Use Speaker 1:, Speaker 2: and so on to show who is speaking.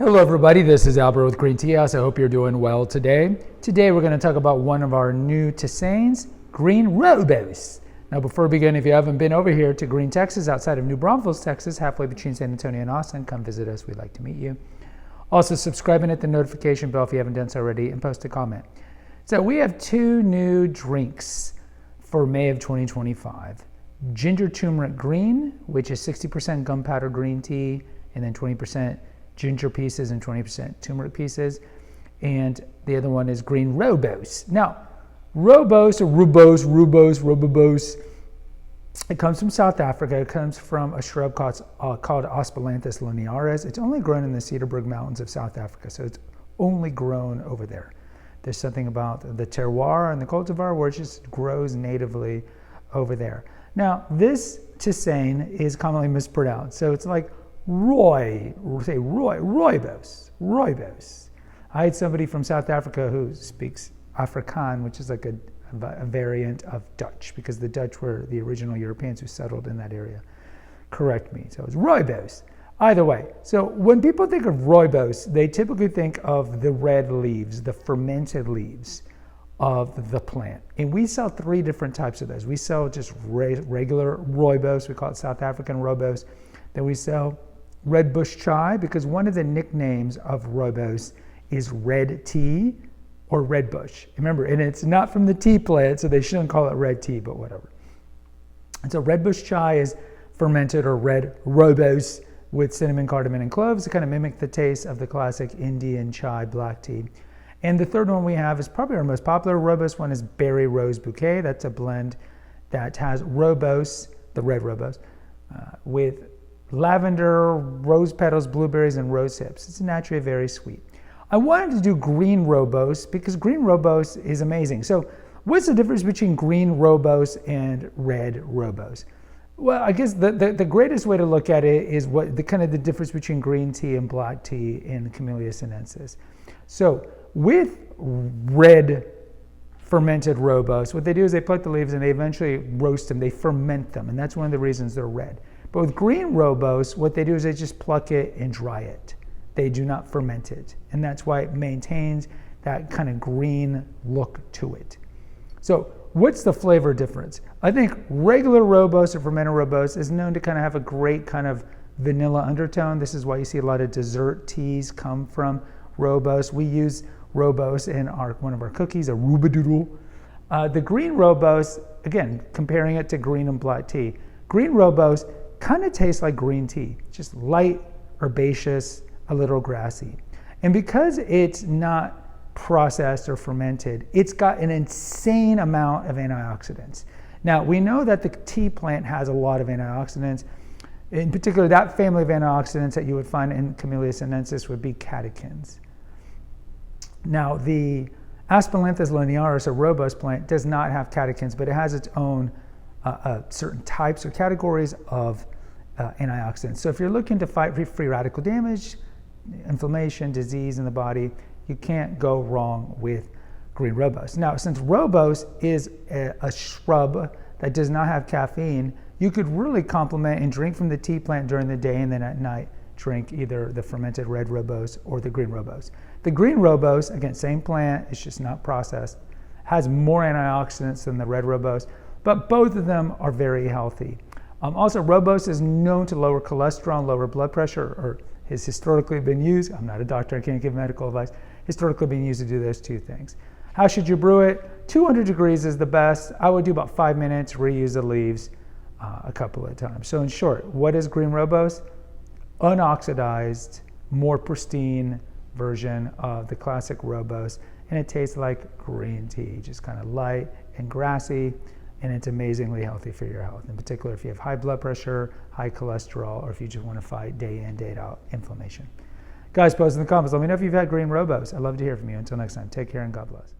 Speaker 1: Hello everybody, this is Albert with Green Tea House. I hope you're doing well today. Today we're going to talk about one of our new tisanes, Green Rooibos. Now before we begin, if you haven't been over here to Green, Texas, outside of New Braunfels, Texas, halfway between San Antonio and Austin, come visit us. We'd like to meet you. Also subscribe and hit the notification bell if you haven't done so already, and post a comment. So we have two new drinks for May of 2025. Ginger Turmeric Green, which is 60% gunpowder green tea, and then 20% ginger pieces and 20% turmeric pieces. And the other one is Green Rooibos. Now, Rooibos, it comes from South Africa. It comes from a shrub called Aspalanthus linearis. It's only grown in the Cedarburg Mountains of South Africa, so it's only grown over there. There's something about the terroir and the cultivar where it just grows natively over there. Now, this tisane is commonly mispronounced, so it's like Rooibos. I had somebody from South Africa who speaks Afrikaans, which is like a variant of Dutch, because the Dutch were the original Europeans who settled in that area. Correct me. So it's Rooibos. Either way, so when people think of Rooibos, they typically think of the red leaves, the fermented leaves of the plant. And we sell three different types of those. We sell just regular Rooibos, we call it South African Rooibos. Then we sell Red Bush Chai, because one of the nicknames of Rooibos is red tea or red bush. Remember, and it's not from the tea plant, so they shouldn't call it red tea, but whatever. And so Red Bush Chai is fermented, or red Rooibos, with cinnamon, cardamom, and cloves to kind of mimic the taste of the classic Indian chai black tea. And the third one we have is probably our most popular Rooibos one, is Berry Rose Bouquet. That's a blend that has Rooibos, the red Rooibos, with lavender, rose petals, blueberries, and rose hips. It's naturally very sweet. I wanted to do Green Rooibos because Green Rooibos is amazing. So what's the difference between Green Rooibos and Red Rooibos? Well, I guess the greatest way to look at it is what the kind of the difference between green tea and black tea in Camellia sinensis. So with red fermented Rooibos, what they do is they pluck the leaves and they eventually roast them. They ferment them, and that's one of the reasons they're red. But with Green Rooibos, what they do is they just pluck it and dry it. They do not ferment it, and that's why it maintains that kind of green look to it. So what's the flavor difference? I think regular Rooibos or fermented Rooibos is known to kind of have a great kind of vanilla undertone. This is why you see a lot of dessert teas come from Rooibos. We use Rooibos in one of our cookies, a Roobadoodle. The Green Rooibos, again, comparing it to green and black tea, Green Rooibos kind of tastes like green tea, just light, herbaceous, a little grassy. And because it's not processed or fermented, it's got an insane amount of antioxidants. Now, we know that the tea plant has a lot of antioxidants. In particular, that family of antioxidants that you would find in Camellia sinensis would be catechins. Now, the Aspalanthus linearis, a Rooibos plant, does not have catechins, but it has its own certain types or categories of antioxidants. So if you're looking to fight free radical damage, inflammation, disease in the body, you can't go wrong with Green Rooibos. Now, since Rooibos is a shrub that does not have caffeine, you could really complement and drink from the tea plant during the day, and then at night drink either the fermented red Rooibos or the Green Rooibos. The Green Rooibos, again, same plant, it's just not processed, has more antioxidants than the red Rooibos, but both of them are very healthy. Also, Rooibos is known to lower cholesterol and lower blood pressure, or has historically been used. I'm not a doctor, I can't give medical advice. Historically been used to do those two things. How should you brew it? 200 degrees is the best. I would do about 5 minutes, reuse the leaves a couple of times. So in short, what is Green Rooibos? Unoxidized, more pristine version of the classic Rooibos, and it tastes like green tea, just kind of light and grassy, and it's amazingly healthy for your health, in particular if you have high blood pressure, high cholesterol, or if you just want to fight day in, day out inflammation. Guys, post in the comments. Let me know if you've had Green Rooibos. I'd love to hear from you. Until next time, take care and God bless.